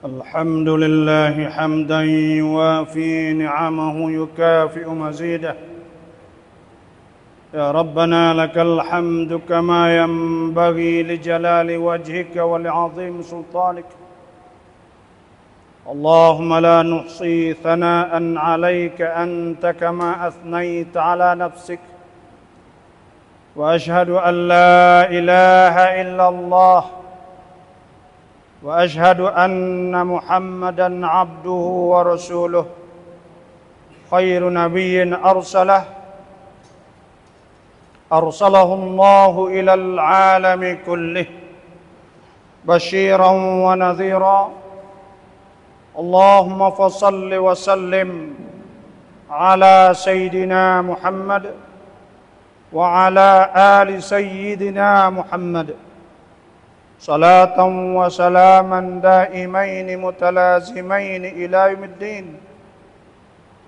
الحمد لله حمدا يوافي نعمه يكافئ مزيده. يا ربنا لك الحمد كما ينبغي لجلال وجهك ولعظيم سلطانك. اللهم لا نحصي ثناء عليك أنت كما أثنيت على نفسك. وأشهد أن لا إله إلا الله وأشهد أن محمدًا عبده ورسوله خير نبي أرسله الله إلى العالم كله بشيرا ونذيرا. اللهم فصل وسلم على سيدنا محمد وعلى آل سيدنا محمد صلاة وسلاما دائمين متلازمين إلى يوم الدين.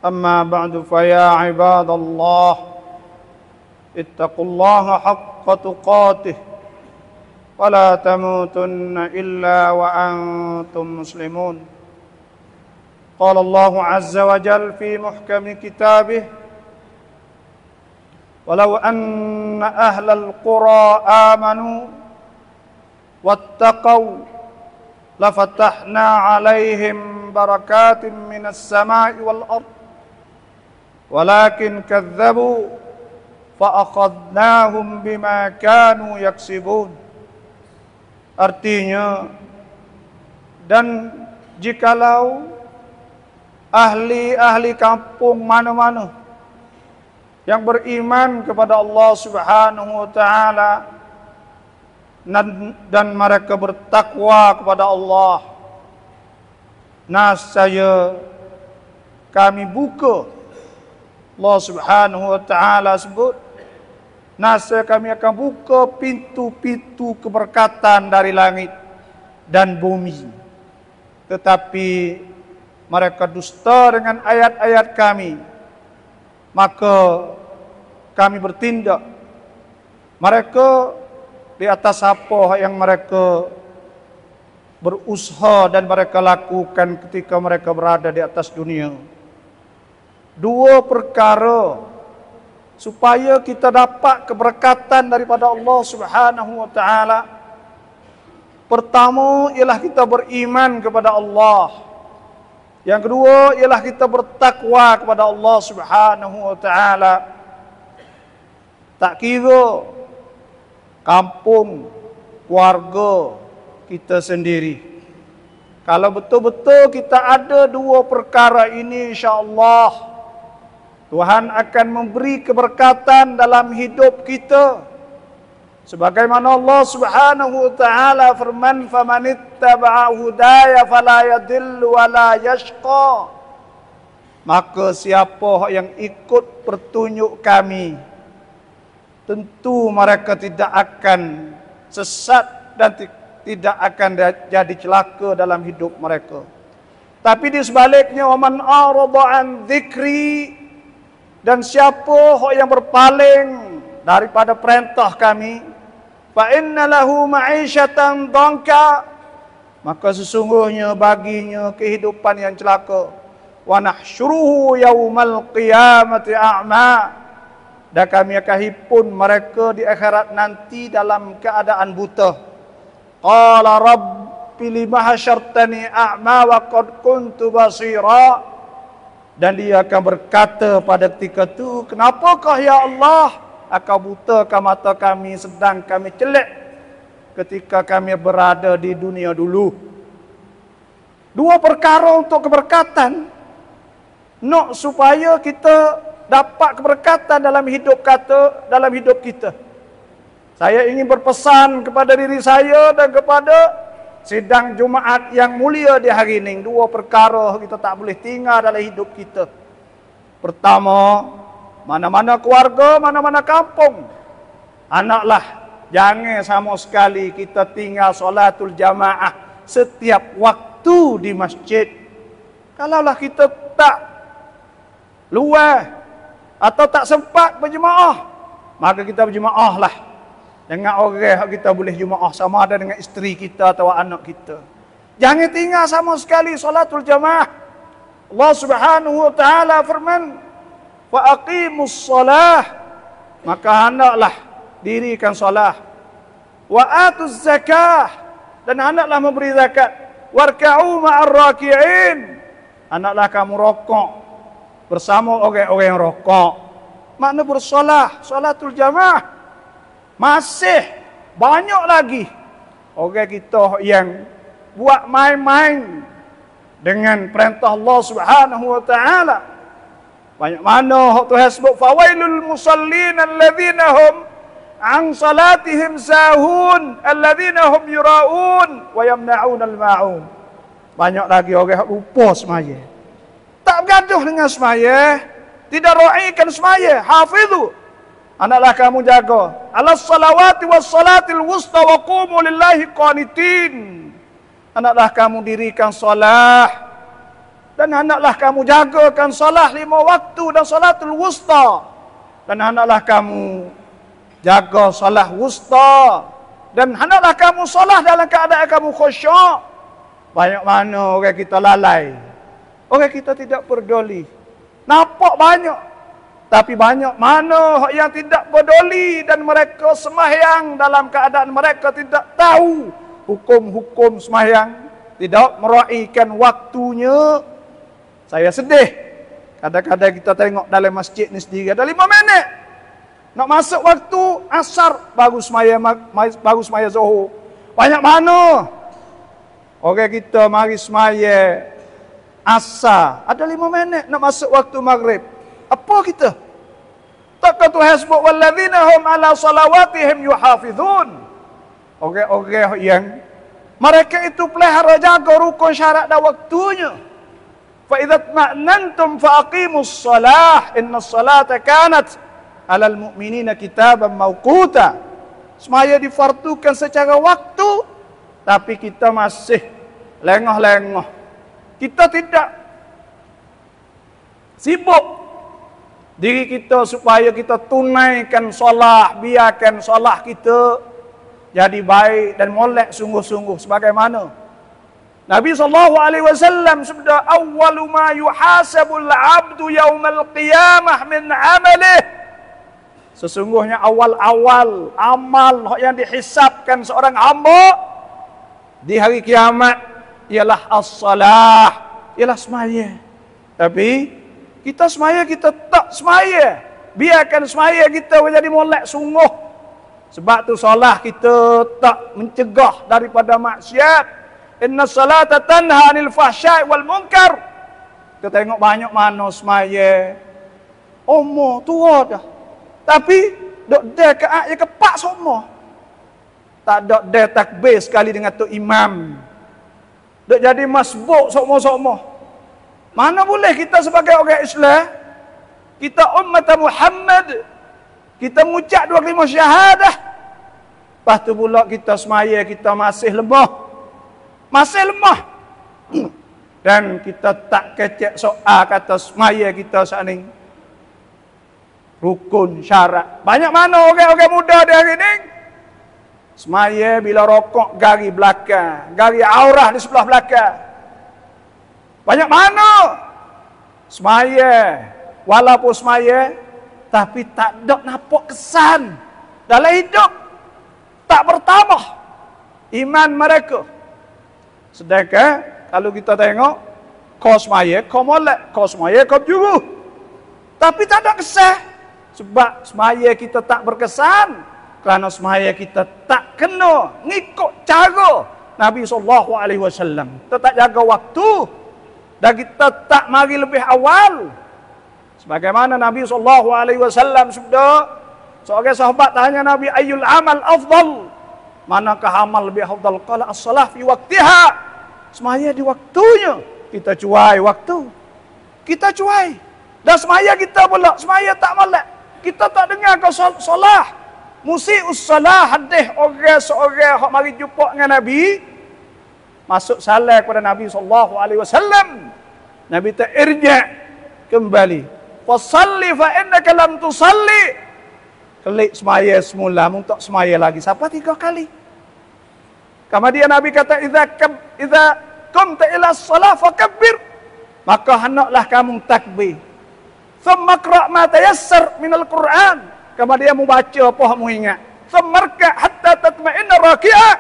أما بعد فيا عباد الله اتقوا الله حق تقاته ولا تموتن إلا وأنتم مسلمون. قال الله عز وجل في محكم كتابه: ولو أن أهل القرى آمنوا واتقوا لفتحنا عليهم بركات من السماء والأرض ولكن كذبوا فأخذناهم بما كانوا يكسبون. Artinya, dan jikalau ahli-ahli kampung mana-mana yang beriman kepada Allah Subhanahu wa taala dan mereka bertakwa kepada Allah, nascaya kami buka, Allah Subhanahu wa taala sebut, nascaya kami akan buka pintu-pintu keberkatan dari langit dan bumi. Tetapi mereka dusta dengan ayat-ayat kami, maka kami bertindak. Mereka di atas apa yang mereka berusaha dan mereka lakukan ketika mereka berada di atas dunia. Dua perkara supaya kita dapat keberkatan daripada Allah Subhanahu wa taala. Pertama ialah kita beriman kepada Allah. Yang kedua ialah kita bertakwa kepada Allah Subhanahu wa taala. Tak kira kampung, keluarga kita sendiri. Kalau betul-betul kita ada dua perkara ini, insya-Allah Tuhan akan memberi keberkatan dalam hidup kita. Sebagaimana Allah Subhanahu wa taala firman, "Famanittaba'a hudaya fala yadhillu wa la yashqa." Maka siapa yang ikut petunjuk kami, tentu mereka tidak akan sesat dan tidak akan jadi celaka dalam hidup mereka. Tapi di sebaliknya, waman a'rada an dzikri, dan siapa yang berpaling daripada perintah kami, fa inna lahu ma'isyatan dhanka, maka sesungguhnya baginya kehidupan yang celaka. Wa nahsyuruhu yaumal qiyamati a'ma, dan kami akan himpun mereka di akhirat nanti dalam keadaan buta. Qala rabbi lima hasyartani a'ma wa qad kuntu basira, dan dia akan berkata pada ketika itu, kenapakah ya Allah engkau butakan mata kami sedang kami celek ketika kami berada di dunia dulu. Dua perkara untuk keberkatan. Nak supaya kita dapat keberkatan dalam hidup kita. Saya ingin berpesan kepada diri saya dan kepada sidang Jumaat yang mulia di hari ini. Dua perkara kita tak boleh tinggal dalam hidup kita. Pertama, mana-mana keluarga, mana-mana kampung, anaklah jangan sama sekali kita tinggal solatul jamaah setiap waktu di masjid. Kalaulah kita tak luar atau tak sempat berjemaah, maka kita berjemaah lah dengan orang yang kita boleh jemaah, sama ada dengan isteri kita atau anak kita. Jangan tinggal sama sekali salatul jamaah. Allah Subhanahu wa taala firman, "Fa aqimus shalah." Maka hendaklah dirikan salah. Wa atuz zakah, dan hendaklah memberi zakat. Warka'u ma'ar raki'in, hendaklah kamu rokok bersama orang-orang yang rokok. Makna bersolah, salatul jamaah. Masih banyak lagi orang kita yang buat main-main dengan perintah Allah Subhanahu wa taala. Banyak mana Tuhan sebut, fawailul musallin alladzina hum an salatihim sahun alladzina hum yuraun wa yamna'un al-ma'un. Banyak lagi orang lupa semaya, tak bergaduh dengan semaya, tidak raikan semaya. Hafizu, hendaklah kamu jaga alas salawati was salatil wusta wa qumu lillahi qanitin. Hendaklah kamu dirikan salat, dan hendaklah kamu jagakan salat 5 waktu dan salatul wusta. Dan hendaklah kamu jaga salat wusta, dan hendaklah kamu salat dalam keadaan kamu khusyuk. Banyak mana orang kita lalai, orang kita tidak peduli. Nampak banyak, tapi banyak mana yang tidak peduli, dan mereka sembahyang dalam keadaan mereka tidak tahu hukum-hukum sembahyang, tidak meraihkan waktunya. Saya sedih. Kadang-kadang kita tengok dalam masjid ni sendiri ada 5 minit. Nak masuk waktu asar baru semaya zuhur. Banyak mana orang kita mari semaya asar ada 5 minit nak masuk waktu maghrib. Apa kita? Takkan Tuhan sebut walladzina hum ala salawatihim yuhafizun. Orang-orang yang mereka itu pelihara jaga rukun syarat dan waktunya. Fa idza tma'nantum fa aqimus shalah innas salata kanat 'alal mu'minina kitaban mawquta. Semaya difardukan secara waktu, tapi kita masih lengah-lengah. Kita tidak sibuk diri kita supaya kita tunaikan solat, biarkan solat kita jadi baik dan molek sungguh-sungguh. Sebagaimana Nabi SAW sabda, awwalu ma yuhasabul abdu yaumal qiyamah min amalih. Sesungguhnya awal-awal amal yang dihisabkan seorang hamba di hari kiamat ialah as-salah, ialah semaya. Tapi kita semaya, kita tak semaya. Biarkan semaya kita menjadi molek sungguh. Sebab tu salah kita tak mencegah daripada maksiat. Inna salata tanha anil fahsya'i wal munkar. Kita tengok banyak mana semaya umur tua dah, tapi dok dia ke ya kepak semua. Tak dok dia takbir sekali dengan tu imam. Dok jadi masbuk semua-semua. Mana boleh kita sebagai orang Islam, kita umat Muhammad, kita mengucap 25 syahadah, lepas tu pula kita semaya kita masih lemah. Masih lemah. Dan kita tak kecek soal kata semaya kita saat ini rukun syarat. Banyak mana orang-orang muda di hari ini semaya bila rokok gari belakang, gari aurah di sebelah belakang. Banyak mana semaya, walaupun semaya, tapi tak ada nampak kesan dalam hidup, tak bertambah iman mereka. Sedangkan kalau kita tengok kau semaya, kau molek, kau semaya, kau juru, tapi tak ada kesan. Sebab semaya kita tak berkesan, kerana semaya kita tak kena ngikut cara Nabi SAW. Kita tak jaga waktu, dan kita tak mari lebih awal. Sebagaimana Nabi SAW sabda, seorang sahabat tanya Nabi, ayyul amal afdal? Manakah amal lebih afdal? Qala as-salah fi waktiha. Semaya di waktunya. Kita cuai waktu, kita cuai. Dan semaya kita pula, semaya tak molek. Kita tak dengar kau solah. Musi'us salah hadis orang seorang hak mari jumpa dengan Nabi, masuk salat kepada Nabi SAW. Nabi tak irja' kembali. Fasalli fa innaka lam tusalli. Kelik semaya semula, muntak semaya lagi. Siapa 3 kali? Kemudian Nabi kata, idza qumta ila shalah fakabbir. Maka hendaklah kamu takbir. Thumma qra' ma tayassar minal Qur'an. Kemudian mu baca apa mu ingat. Thumma rka' hatta tatma'inna raki'a.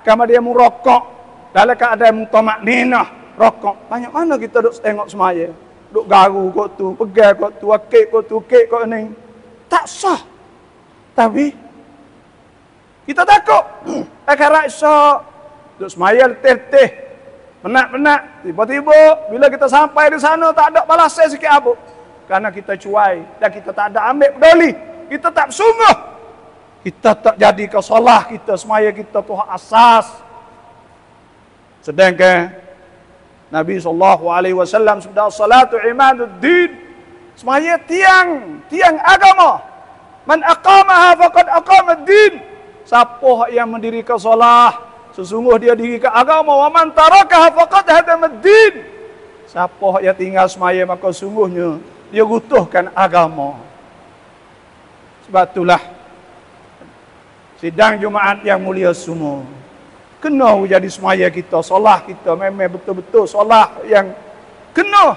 Kemudian mu rokok dalam keadaan mu tamakninah, rokok. Banyak mana kita duk tengok semaya. Duk garu kot tu, pegang kot tu, akik kot tu, kek kot ni. Tak sah. Tapi kita takut. Akhirat esok. Duk semaya letih-letih. Penat-penat. Tiba-tiba bila kita sampai di sana tak ada balasan sikit apa. Karena kita cuai. Dan kita tak ada ambil peduli. Kita tak bersungguh. Kita tak jadi ke solah kita. Semaya kita tu asas. Sedangkan Nabi SAW sudah salatu imaduddin. Semaya tiang agama. Man aqamaha faqad aqamaddin. Siapa yang mendirikan solah, sesungguh dia dirikan agama. Wa man tarakaha faqad hadamaddin. Siapa yang tinggal semaya, maka sungguhnya dia runtuhkan agama. Sebab itulah sidang Jumaat yang mulia semua, kena jadi semaya kita, solah kita memang betul-betul solah yang kena.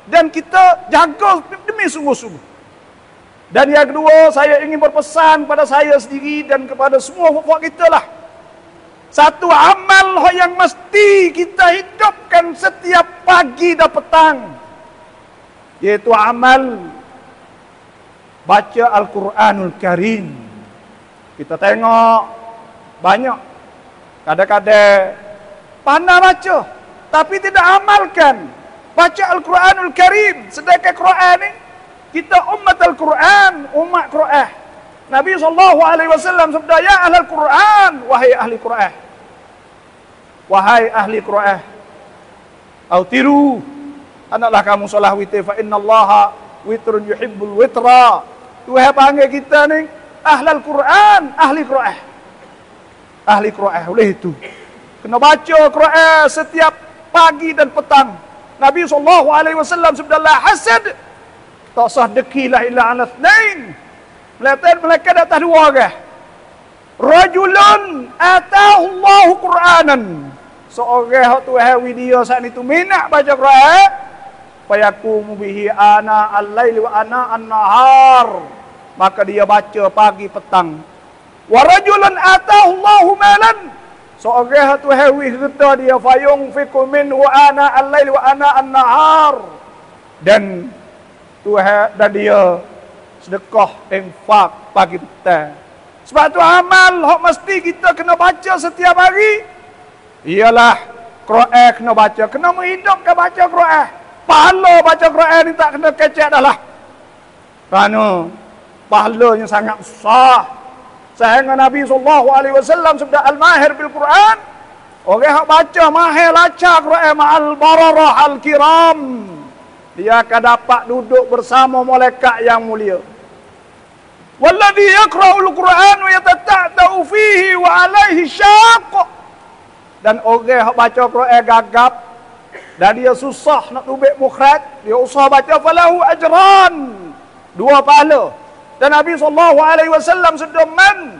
Dan kita jaga demi sungguh-sungguh. Dan yang kedua, saya ingin berpesan pada saya sendiri dan kepada semua puak kita lah. Satu amal yang mesti kita hidupkan setiap pagi dan petang, yaitu amal baca Al-Quranul Karim. Kita tengok banyak kadang-kadang pandai baca tapi tidak amalkan baca Al-Quranul Karim. Sedangkan Quran ni, kita umat Al-Quran, umat Quran. Nabi SAW sabda, ya ahli Al-Quran, wahai ahli Quran. Wahai ahli Quran. Autiru, hendaklah kamu solah witir, fa innallaha witrun yuhibbul witra. Tuhan panggil kita ni ahli Al-Quran, ahli Quran. Ahli Quran, oleh itu kena baca Quran setiap pagi dan petang. Nabi SAW sabda, la hasad, tak sah dekilah illa ala thnain. Mereka di atas dua orang. Rajulun atahu Allahu Qur'anan. Seorang Tuhan dia saat itu minat baca Quran. Fayakumu bihi ana al-laili wa ana an-nahar. Maka dia baca pagi petang. Wa rajulun atahu Allahu malan. Seorang Tuhan harta dia fayunfiqu minhu ana al-laili wa ana an-nahar. Dan Tuhan dan dia sedekah infak pagi petang. Sebab tu amal hak mesti kita kena baca setiap hari ialah Quran kena baca, kena menghidupkan baca Quran. Pahala baca Quran ni tak kena kecek dah lah. Kerana pahalanya sangat besar. Sehingga Nabi SAW sabda, al-mahir bil Quran, orang yang baca mahir baca Quran ma'al bararah al-kiram, dia akan dapat duduk bersama malaikat yang mulia. Walladhi yaqra'ul Quran wa yatata'u fihi wa 'alaihi syaq. Dan orang yang baca Quran gagap dan dia susah nak tubik mukhraj, dia usah baca, falahu ajran, dua pahala. Dan Nabi SAW sudah man,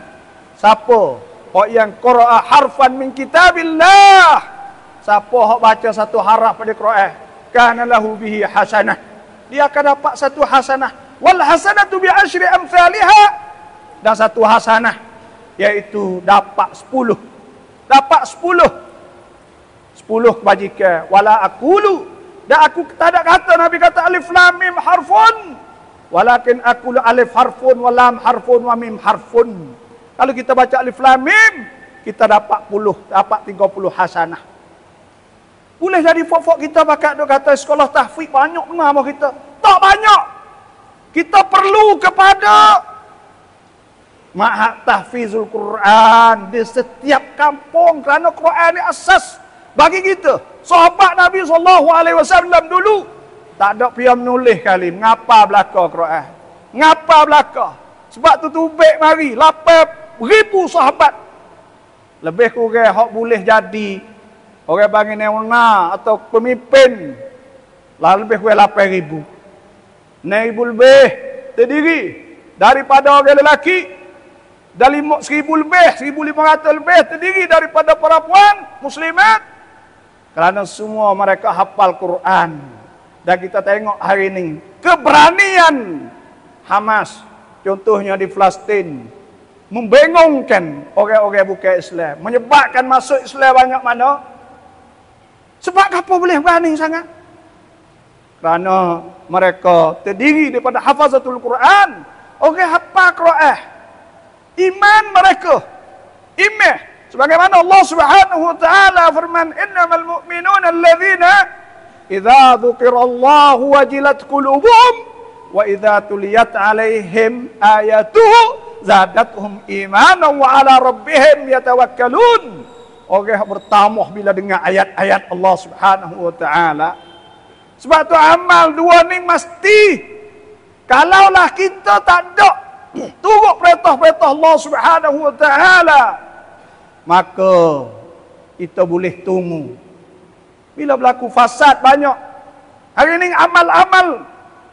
siapa orang yang qara'a harfan min kitabillah, siapa yang baca satu haraf pada Quran, kana lahu bihi hasanah, dia akan dapat satu hasanah. Wal hasanatu bi asyri amsalha, dan satu hasanah iaitu dapat 10. Dapat 10 kebajikan. Wala aqulu, dan aku tak ada kata, Nabi kata alif lam mim harfun, walakin aqulu alif harfun wa lam harfun wa mim harfun. Kalau kita baca alif lam mim, kita dapat 30 hasanah. Boleh jadi fok-fok kita bakat dok kata sekolah tahfiz banyak nama kita. Tak banyak. Kita perlu kepada ma'had tahfizul Quran di setiap kampung, kerana Quran ni asas bagi kita. Sahabat Nabi SAW dulu tak ada pihak menulis kali ngapa belaka Quran. Ngapa belaka? Sebab tu tubik mari 8,000 sahabat. Lebih kurang hak boleh jadi orang bagi neona atau pemimpin lah lebih kurang 8,000. 9,000 lebih terdiri daripada orang lelaki dari 1,000 lebih, 1,500 lebih terdiri daripada perempuan muslimat. Kerana semua mereka hafal Quran. Dan kita tengok hari ini keberanian Hamas, contohnya di Palestin, membengongkan orang-orang bukan Islam, menyebabkan masuk Islam banyak mana. Sebab apa boleh berani sangat? Kerana mereka terdiri daripada hafazatul Quran, orang hafal Quran. Iman mereka, iman. Sebagaimana Allah Subhanahu wa taala firman, "Innamal mu'minuna alladzina idza dzukirallahu wajilat qulubuhum wa idza tuliyat 'alaihim ayatuhu zadatuhum imanan wa 'ala rabbihim yatawakkalun." Orang bertamah bila dengar ayat-ayat Allah Subhanahu wa taala. Sebab tu amal dua ni mesti. Kalaulah kita tak ada turut perintah-perintah Allah Subhanahu wa taala, maka kita boleh tunggu. Bila berlaku fasad banyak. Hari ini amal-amal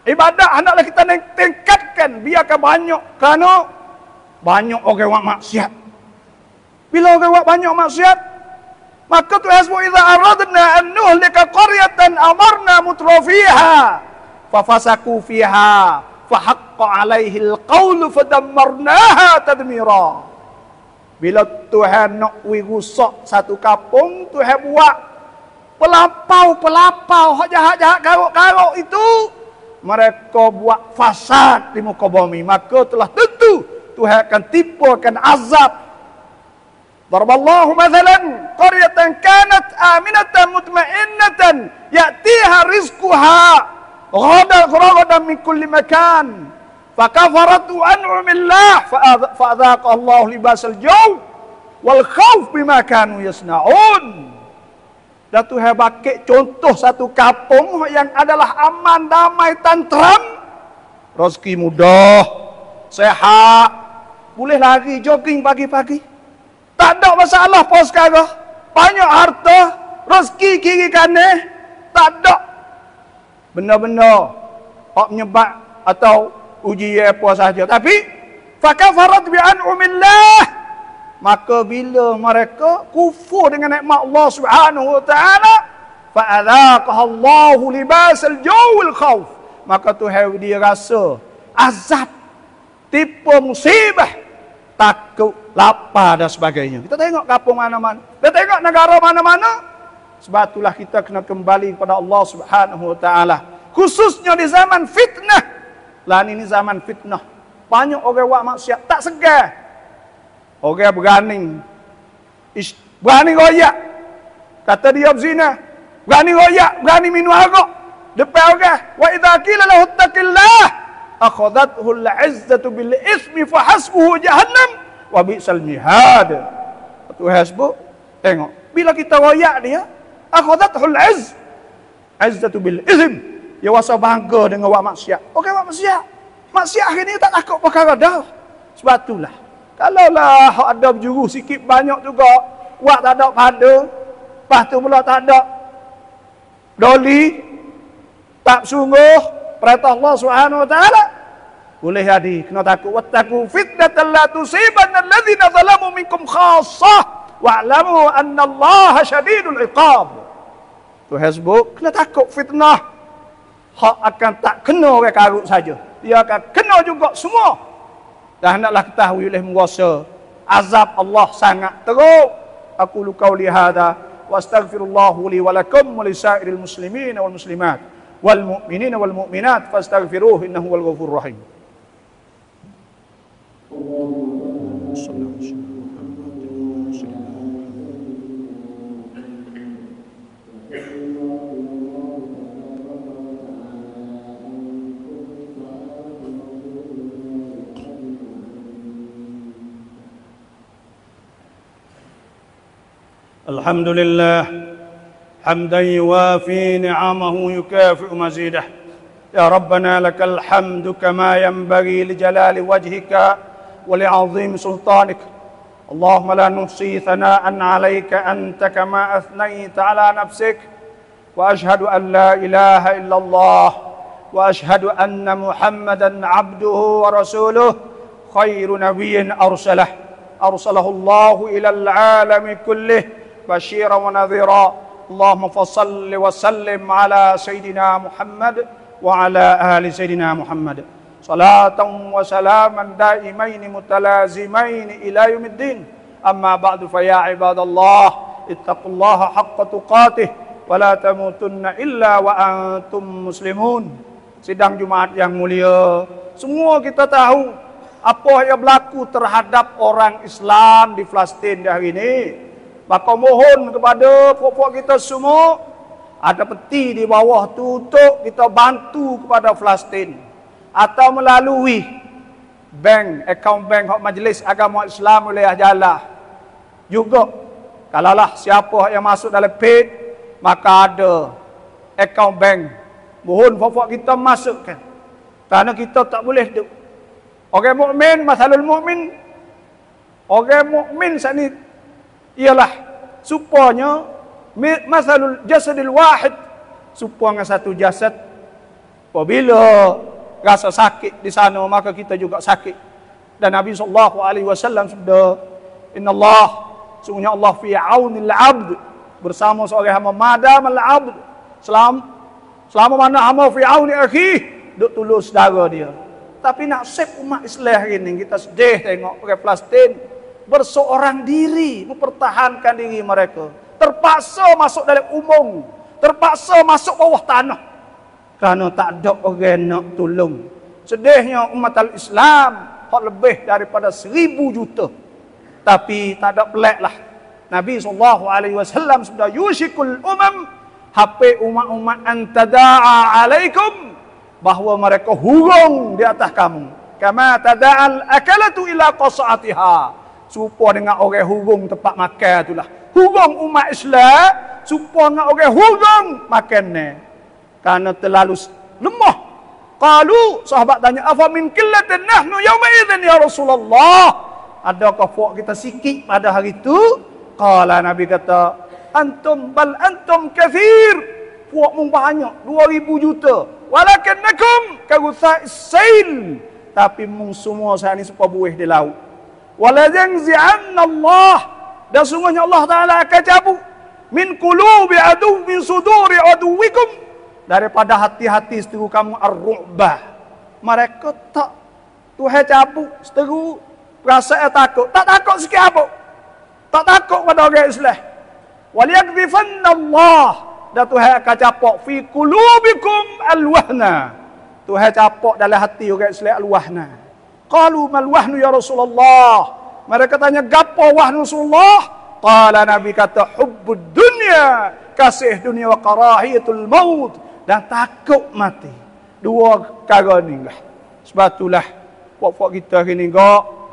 ibadah hendaklah kita tingkatkan, biarkan banyak. Kerana banyak orang buat maksiat. Bila orang buat banyak maksiat, maka Tuhan sebut, "Idza aradna an nuhlika qaryatan amarna mutrafiha fafasaku fiha fahaqqa 'alaihi al-qaulu fadammarnaha tadmira." Bila Tuhan nak rusak satu kampung, Tuhan buat pelapau hak jahat-jahat karuk-karuk itu, mereka buat fasad di muka bumi, maka telah tentu Tuhan akan tipukan azab. Daraballahu mathalan qaryatan kanat aminatan mutmainnatan ya'tiha rizquha ragadan min kulli makan fakafarat an'amillah fa'adhaqa Allah libasal jaw wal khawf bima kanu yasna'un. Dan Tuhan bagi contoh satu kampung yang adalah aman, damai, tentram, rezeki mudah, sehat, boleh lari jogging pagi-pagi. Tak ada masalah pos sekarang. Banyak harta, rezeki kiri kanan, tak ada. Benda-benda hak menyebab atau ujian apa saja. Tapi fakafarat bi an'amillah, maka bila mereka kufur dengan nikmat Allah Subhanahu wa taala, fa'adhaqaha Allahu libasal jawil khauf, maka Tuhan dia rasa azab, tipu musibah, takut, lapar dan sebagainya. Kita tengok kampung mana-mana, kita tengok negara mana-mana. Sebab itulah kita kena kembali kepada Allah Subhanahu wa taala, khususnya di zaman fitnah. Lah ini zaman fitnah, banyak orang buat maksiat tak segan. Orang berani royak, kata dia berzina, berani royak, berani minum arak depan orang. Wa idza qila lahu ittaqillah akhadhathu al-'izzatu bil ismi fa hasbuhu jahannam wa bi'sal mihad. Tuhan sebut, tengok, bila kita royak dia, akhadhathu al-'izzatu bil ism, dia rasa bangga dengan buat maksiat. Okey, buat maksiat hari ni tak takut perkara dah. Sebab itulah, kalaulah ada berjuru sikit banyak juga, buat tak ada pada, lepas tu pula tak ada doli, tak sungguh perintah Allah Subhanahu wa taala, boleh jadi kena takut. Wattaqu fitnatan la tusibanna alladhina zalamu minkum khassah wa'lamu anna Allaha syadidul iqab. Tuhan sebut kena takut fitnah, hak akan tak kena orang karut saja, dia akan kena juga semua. Dan hendaklah ketahui oleh menguasa azab Allah sangat teruk. Aku qauli hadza wa astaghfirullahu li wa lakum wa lisairil muslimin wal muslimat wal mu'minin wal mu'minat fastaghfiruhu innahu wal ghafurur rahim. الحمد لله حمدا يوافي نعمه يكافئ مزيده. يا ربنا لك الحمد كما ينبغي لجلال وجهك ولعظيم سلطانك. اللهم لا نحصي ثناء عليك أنت كما أثنيت على نفسك. وأشهد أن لا إله إلا الله وأشهد أن محمدا عبده ورسوله khairu nabiyyin arsalahu Allah ilal alami kullih basyiran wa nadhira. Allahumma fassalli wa sallim ala sayyidina Muhammad wa ala ali sayyidina Muhammad. Salatan wa salaman daimaini mutalazimaini ila yaumiddin. Amma ba'du fa ya ibadallah ittaqullaha haqqa tuqatih wa la tamutunna illa wa antum muslimun. Sidang Jumaat yang mulia, semua kita tahu apa yang berlaku terhadap orang Islam di Palestin di hari ini. Maka mohon kepada pokok kita semua, ada peti di bawah tu untuk kita bantu kepada Palestin, atau melalui akaun bank Majlis Agama Islam Wilayah Jalah. Juga kalaulah siapa yang masuk dalam paid, maka ada akaun bank. Mohon pokok kita masukkan, kerana kita tak boleh duk. Orang mukmin, masalul mukmin, orang mukmin saat ni ialah supaya masalul jasadil wahid, supaya satu jasad. Apabila rasa sakit di sana, maka kita juga sakit. Dan Nabi SAW sudah, Innallah, sungguhnya Allah fi aunil abd, bersama seorang hamba madam al abd, selama mana hamba fi auni akhi, duk tolong saudara dia. Tapi nasib umat Islam hari ini, kita sedih tengok orang Palestin berseorang diri mempertahankan diri mereka, terpaksa masuk dalam umum, terpaksa masuk bawah tanah kerana tak ada orang nak tolong. Sedihnya umat al-Islam hak lebih daripada 1000 juta. Tapi tak ada pelik lah, Nabi SAW sudah yushikul umam, hape umat-umat antada'a alaikum, bahawa mereka hurung di atas kamu. Kama tada'al akalatu ila qasa'atiha, supaya dengan orang hurung tempat makan itulah. Hurung umat Islam supaya dengan orang hurung makan ni, kerana terlalu lemah. Qalu, sahabat tanya, afa min qillatin nahnu yawma idzin ya Rasulullah, adakah puak kita sikit pada hari itu? Qala, Nabi kata, antum bal antum kathir, puak mu banyak, 2000 juta. Walakinnakum kagutha'is sail, tapi mung semua saya ni supaya buih di laut. Wala yanzi'anna Allah, dan sungguhnya Allah Ta'ala akan cabut min qulubi adu min suduri aduwikum, daripada hati-hati seteru kamu ar-ru'bah. Mereka tak, Tuhan cabut seteru perasaan takut. Tak takut sikit apa, tak takut pada orang Islam. Waliyakzifanna Allah, dan Tuhan akan capok fi qulubikum al-wahna, Tuhan capok dalam hati orang Islam al-wahna. Qalu mal wahnu ya Rasulullah, mereka tanya gapo wahnu Rasulullah? Qala, Nabi kata, hubbud dunya, kasih dunia, wa karahiyatul maut, dan takut mati. Dua perkara ni lah. Sebab itulah puak-puak kita hari ni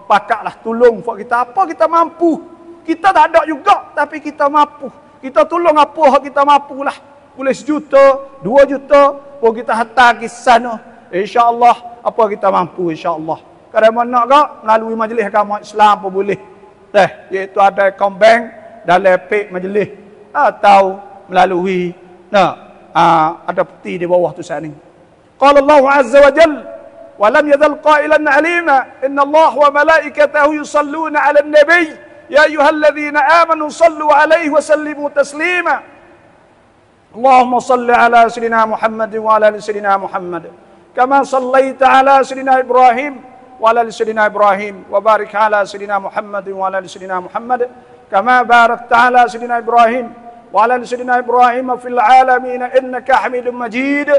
pakaklah tolong puak kita apa kita mampu. Kita tak ada juga, tapi kita mampu. Kita tolong apa kita mampu lah. Boleh 1 juta, 2 juta, pun kita hantar ke sana. InsyaAllah, apa kita mampu insyaAllah. Kadang mana tak, melalui Majlis Agama Islam pun boleh. Iaitu ada akaun bank dalam page majlis, atau melalui ada peti di bawah tu saat ni. Qala Allah Azza wa Jalla, wa lam yadhal qailan alima, inna Allah wa malaikatahu yusalluna 'alan nabiy, ya ayyuhalladzina amanu sallu 'alaihi wa sallimu taslima. Allahumma salli 'ala sayyidina Muhammad wa 'ala ali sayyidina Muhammad, kama sallaita 'ala sayyidina Ibrahim وعلى سيدنا إبراهيم وبارك على سيدنا محمد وعلى سيدنا محمد كما باركت على سيدنا إبراهيم وعلى سيدنا إبراهيم في العالمين إنك حميد مجيد.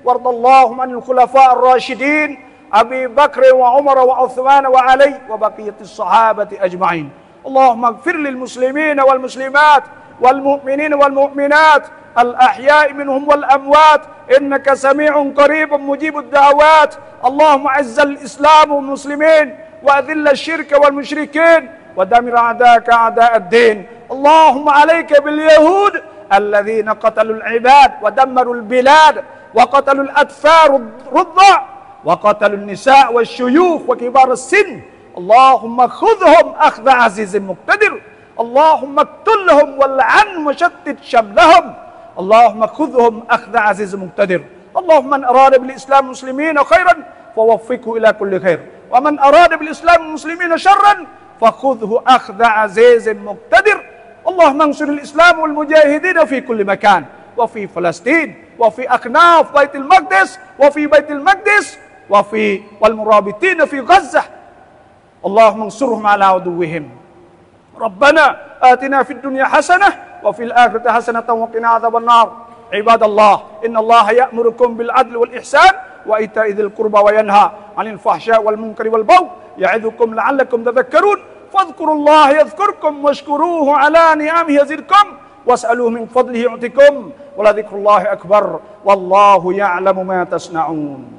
وارض اللهم عن الخلفاء الراشدين أبي بكر وعمر وعثمان وعلي وبقية الصحابة أجمعين. اللهم اغفر للمسلمين والمسلمات والمؤمنين والمؤمنات الأحياء منهم والأموات إنك سميع قريب مجيب الدعوات. اللهم أعز الإسلام والمسلمين وأذل الشرك والمشركين ودمر أعداءك أعداء الدين. اللهم عليك باليهود الذين قتلوا العباد ودمروا البلاد وقتلوا الأطفال الرضع وقتلوا النساء والشيوخ وكبار السن. اللهم خذهم أخذ عزيز مقتدر. اللهم اقتلهم والعن وشتت شملهم. اللهم خذهم أخذ عزيز مقتدر. اللهم من أراد بالإسلام المسلمين خيرا فوفقه إلى كل خير Wa man arada bil Islam muslimina syarran fakhudhu akhdha azizin muqtadir. Allah mansuril Islam wal mujahidin fi kulli makan, wa fi Palestin, wa fi aknaf Baitul Maqdis, wa fi Baitul Maqdis, wa fi wal murabitin fi Gazzah. Allah mansurhum ala aduwwihim. Rabbana atina fid dunya hasanah wa fil akhirati hasanatan wa qina adzabannar. Ibadallah, innallaha ya'murukum bil adli wal ihsan wa ita'i dzil qurba wa yanha 'anil fahsya'i wal munkari wal baghi ya'idukum la'allakum tadhakkarun. Fadhkurullaha yadhkurkum washkuruhu 'ala ni'amihi yazidkum was'aluhu min fadlihi yu'tikum wa la dzikrullahi akbar wallahu ya'lamu ma tasna'un.